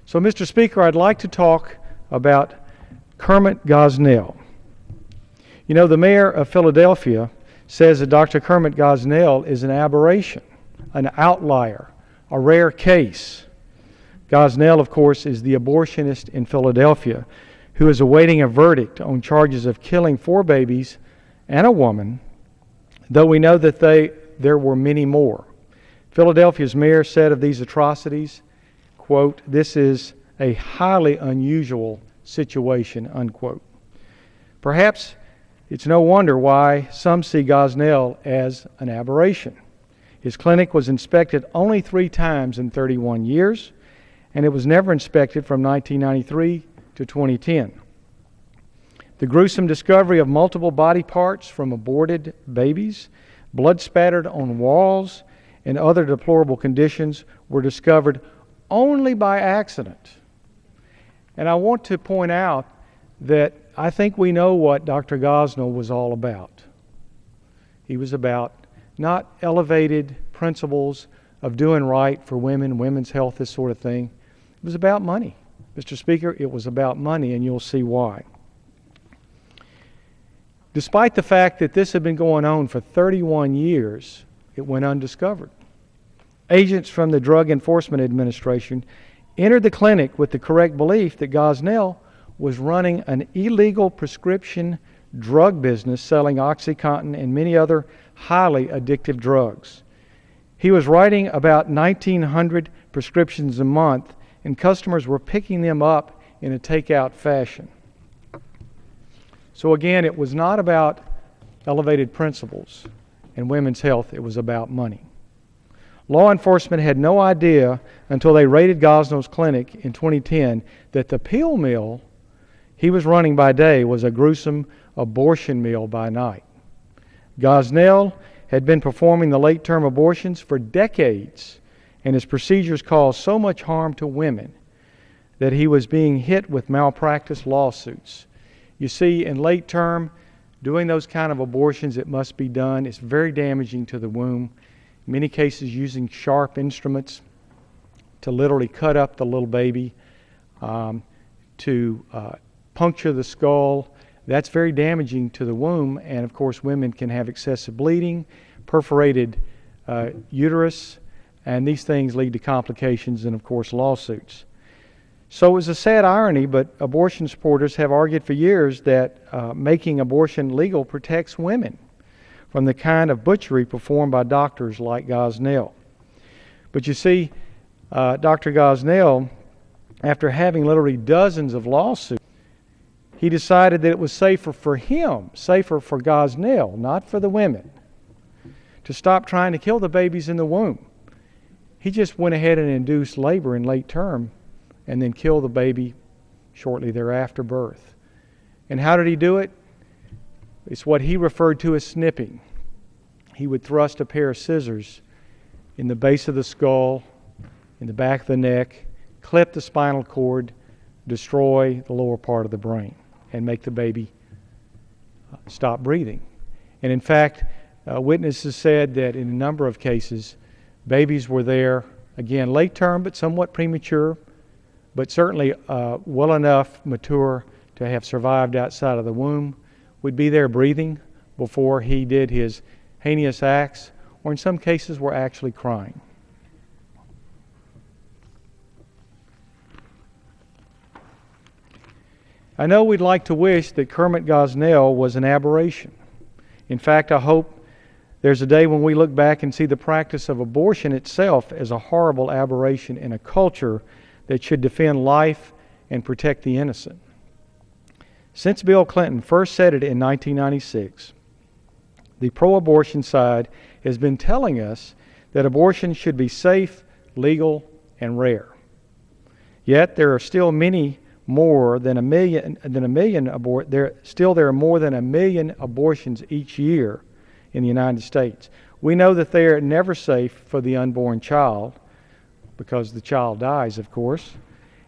So, Mr. Speaker, I'd like to talk about Kermit Gosnell. You know, the mayor of Philadelphia says that Dr. Kermit Gosnell is an aberration, an outlier, a rare case. Gosnell, of course, is the abortionist in Philadelphia who is awaiting a verdict on charges of killing 4 babies and a woman, though we know that there were many more. Philadelphia's mayor said of these atrocities, quote, "This is a highly unusual situation," unquote. Perhaps it's no wonder why some see Gosnell as an aberration. His clinic was inspected only 3 times in 31 years, and it was never inspected from 1993 to 2010. The gruesome discovery of multiple body parts from aborted babies, blood spattered on walls, and other deplorable conditions were discovered only by accident. And I want to point out that I think we know what Dr. Gosnell was all about. He was about not elevated principles of doing right for women, women's health, this sort of thing. It was about money. Mr. Speaker, it was about money, and you'll see why. Despite the fact that this had been going on for 31 years, it went undiscovered. Agents from the Drug Enforcement Administration entered the clinic with the correct belief that Gosnell was running an illegal prescription drug business selling OxyContin and many other highly addictive drugs. He was writing about 1,900 prescriptions a month, and customers were picking them up in a takeout fashion. So again, it was not about elevated principles and women's health, it was about money. Law enforcement had no idea until they raided Gosnell's clinic in 2010 that the pill mill he was running by day was a gruesome abortion mill by night. Gosnell had been performing the late-term abortions for decades, and his procedures caused so much harm to women that he was being hit with malpractice lawsuits. You see, in late term, doing those kind of abortions, it must be done. It's very damaging to the womb. In many cases, using sharp instruments to literally cut up the little baby, to puncture the skull. That's very damaging to the womb, and of course women can have excessive bleeding, perforated uterus, and these things lead to complications and of course lawsuits. So it's a sad irony, but abortion supporters have argued for years that making abortion legal protects women from the kind of butchery performed by doctors like Gosnell. But you see, Dr. Gosnell, after having literally dozens of lawsuits, he decided that it was safer for him, safer for Gosnell, not for the women, to stop trying to kill the babies in the womb. He just went ahead and induced labor in late term and then killed the baby shortly thereafter birth. And how did he do it? It's what he referred to as snipping. He would thrust a pair of scissors in the base of the skull, in the back of the neck, clip the spinal cord, destroy the lower part of the brain, and make the baby stop breathing. And in fact, witnesses said that in a number of cases, babies were there, again, late term but somewhat premature, but certainly well enough mature to have survived outside of the womb, would be there breathing before he did his heinous acts, or in some cases were actually crying. I know we'd like to wish that Kermit Gosnell was an aberration. In fact, I hope there's a day when we look back and see the practice of abortion itself as a horrible aberration in a culture that should defend life and protect the innocent. Since Bill Clinton first said it in 1996, the pro-abortion side has been telling us that abortion should be safe, legal, and rare. Yet there are still more than a million abortions each year in the United States. We know that they are never safe for the unborn child because the child dies, of course.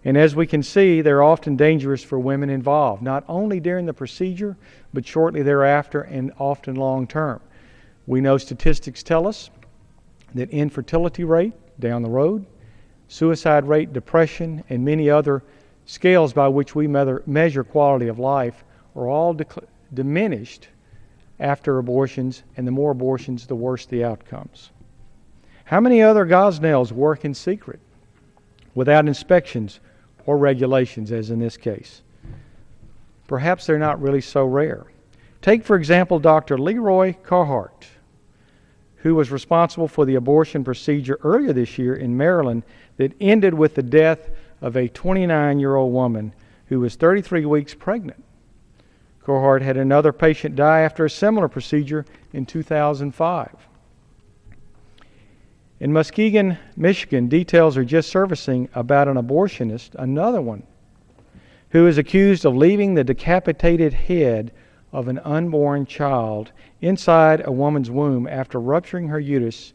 And as we can see, they're often dangerous for women involved, not only during the procedure, but shortly thereafter and often long term. We know statistics tell us that infertility rate down the road suicide rate, depression, and many other scales by which we measure quality of life are all diminished after abortions, and the more abortions, the worse the outcomes. How many other Gosnells work in secret without inspections or regulations, as in this case? Perhaps they're not really so rare. Take, for example, Dr. Leroy Carhart, who was responsible for the abortion procedure earlier this year in Maryland that ended with the death of a 29-year-old woman who was 33 weeks pregnant. Carhart had another patient die after a similar procedure in 2005. In Muskegon, Michigan, details are just surfacing about an abortionist, another one, who is accused of leaving the decapitated head of an unborn child inside a woman's womb after rupturing her uterus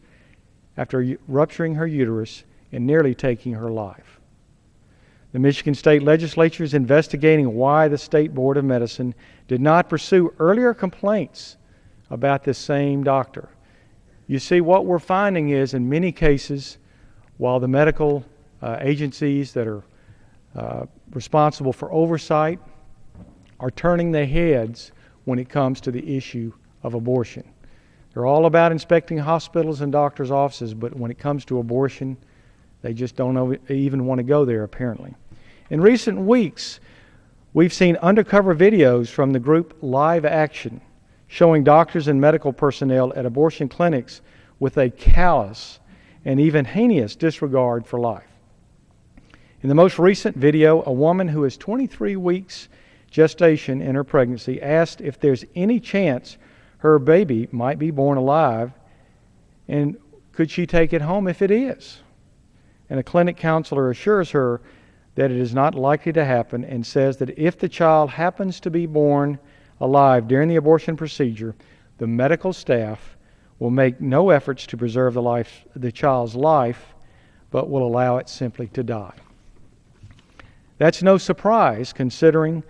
and nearly taking her life. The Michigan State Legislature is investigating why the State Board of Medicine did not pursue earlier complaints about this same doctor. You see, what we're finding is, in many cases, while the medical agencies that are responsible for oversight are turning their heads when it comes to the issue of abortion. They're all about inspecting hospitals and doctors' offices, but when it comes to abortion, they just don't even want to go there, apparently. In recent weeks, we've seen undercover videos from the group Live Action showing doctors and medical personnel at abortion clinics with a callous and even heinous disregard for life. In the most recent video, a woman who is 23 weeks gestation in her pregnancy asked if there's any chance her baby might be born alive and could she take it home if it is. And a clinic counselor assures her that it is not likely to happen and says that if the child happens to be born alive during the abortion procedure, the medical staff will make no efforts to preserve the child's life, but will allow it simply to die. That's no surprise, considering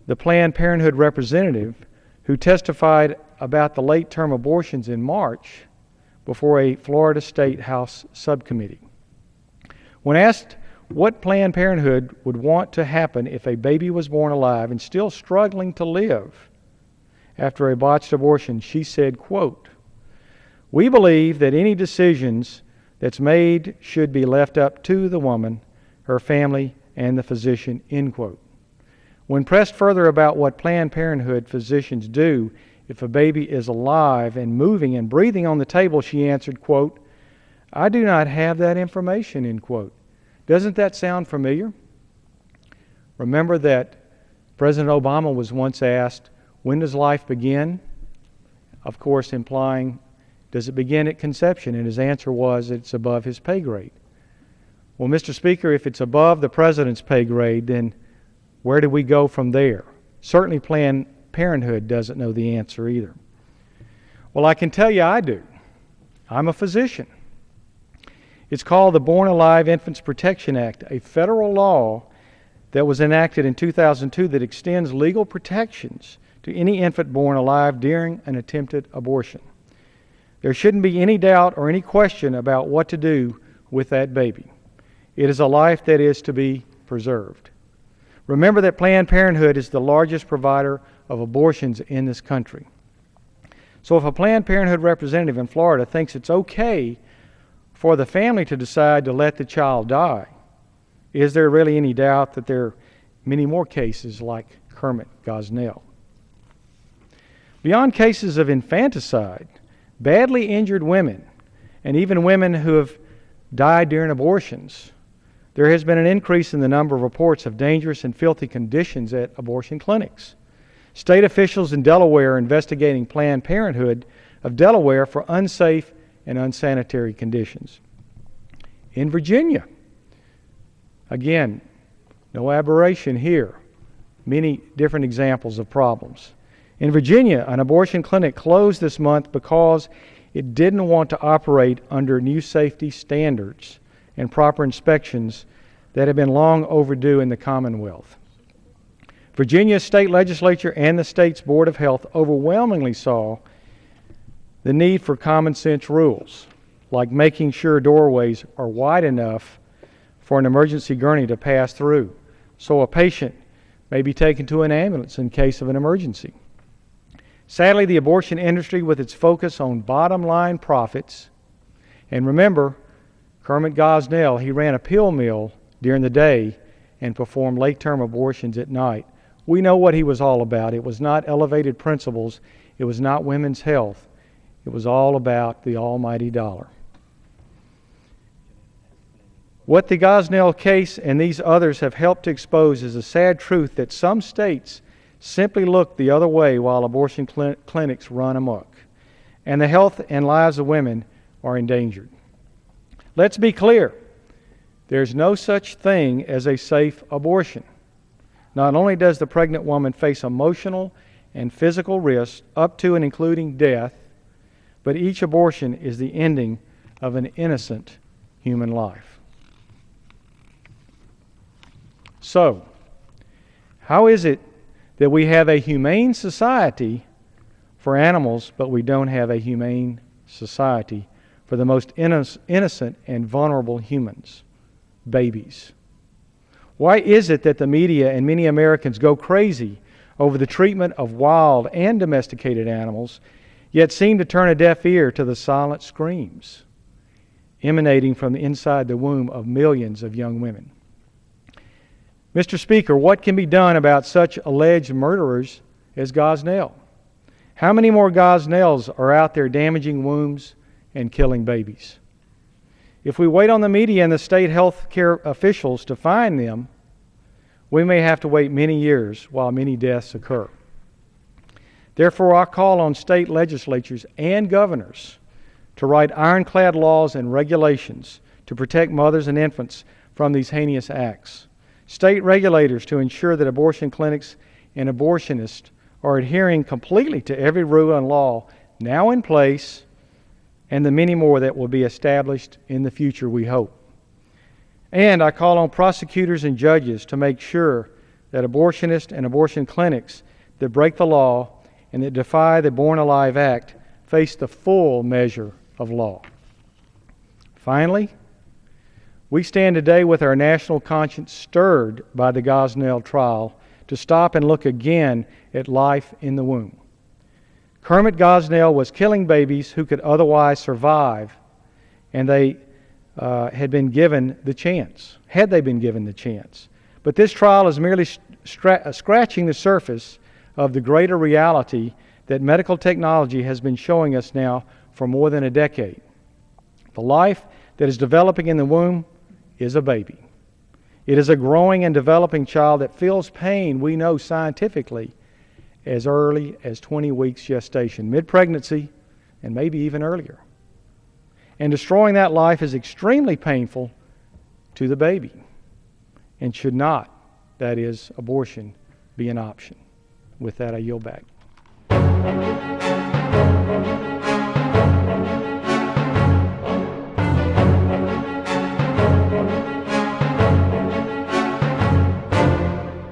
the Planned Parenthood representative who testified about the late-term abortions in March before a Florida State House subcommittee. When asked what Planned Parenthood would want to happen if a baby was born alive and still struggling to live after a botched abortion, she said, quote, "We believe that any decisions that's made should be left up to the woman, her family, and the physician," end quote. When pressed further about what Planned Parenthood physicians do if a baby is alive and moving and breathing on the table, she answered, quote, "I do not have that information," end quote. Doesn't that sound familiar? Remember that President Obama was once asked, when does life begin? Of course, implying, does it begin at conception? And his answer was, it's above his pay grade. Well, Mr. Speaker, if it's above the President's pay grade, then where do we go from there? Certainly Planned Parenthood doesn't know the answer either. Well, I can tell you I do. I'm a physician. It's called the Born Alive Infants Protection Act, a federal law that was enacted in 2002 that extends legal protections to any infant born alive during an attempted abortion. There shouldn't be any doubt or any question about what to do with that baby. It is a life that is to be preserved. Remember that Planned Parenthood is the largest provider of abortions in this country. So if a Planned Parenthood representative in Florida thinks it's okay for the family to decide to let the child die, is there really any doubt that there are many more cases like Kermit Gosnell? Beyond cases of infanticide, badly injured women, and even women who have died during abortions, there has been an increase in the number of reports of dangerous and filthy conditions at abortion clinics. State officials in Delaware are investigating Planned Parenthood of Delaware for unsafe and unsanitary conditions. In Virginia, again, no aberration here, many different examples of problems. In Virginia, an abortion clinic closed this month because it didn't want to operate under new safety standards and proper inspections that have been long overdue in the Commonwealth. Virginia's state legislature and the state's Board of Health overwhelmingly saw the need for common sense rules, like making sure doorways are wide enough for an emergency gurney to pass through, so a patient may be taken to an ambulance in case of an emergency. Sadly, the abortion industry, with its focus on bottom line profits, and remember, Kermit Gosnell, he ran a pill mill during the day and performed late-term abortions at night. We know what he was all about. It was not elevated principles. It was not women's health. It was all about the almighty dollar. What the Gosnell case and these others have helped to expose is a sad truth that some states simply look the other way while abortion clinics run amok, and the health and lives of women are endangered. Let's be clear. There's no such thing as a safe abortion. Not only does the pregnant woman face emotional and physical risks up to and including death, but each abortion is the ending of an innocent human life. So, how is it that we have a humane society for animals, but we don't have a humane society for the most innocent and vulnerable humans, babies? Why is it that the media and many Americans go crazy over the treatment of wild and domesticated animals, yet seem to turn a deaf ear to the silent screams emanating from inside the womb of millions of young women? Mr. Speaker, what can be done about such alleged murderers as Gosnell? How many more Gosnells are out there damaging wombs and killing babies? If we wait on the media and the state health care officials to find them, we may have to wait many years while many deaths occur. Therefore, I call on state legislatures and governors to write ironclad laws and regulations to protect mothers and infants from these heinous acts. State regulators to ensure that abortion clinics and abortionists are adhering completely to every rule and law now in place, and the many more that will be established in the future, we hope. And I call on prosecutors and judges to make sure that abortionists and abortion clinics that break the law and that defy the Born Alive Act face the full measure of law. Finally, we stand today with our national conscience stirred by the Gosnell trial to stop and look again at life in the womb. Kermit Gosnell was killing babies who could otherwise survive, and they had been given the chance, had they been given the chance. But this trial is merely scratching the surface of the greater reality that medical technology has been showing us now for more than a decade. The life that is developing in the womb is a baby. It is a growing and developing child that feels pain, we know scientifically, as early as 20 weeks gestation, mid-pregnancy, and maybe even earlier. And destroying that life is extremely painful to the baby and should not, that is, abortion, be an option. With that, I yield back.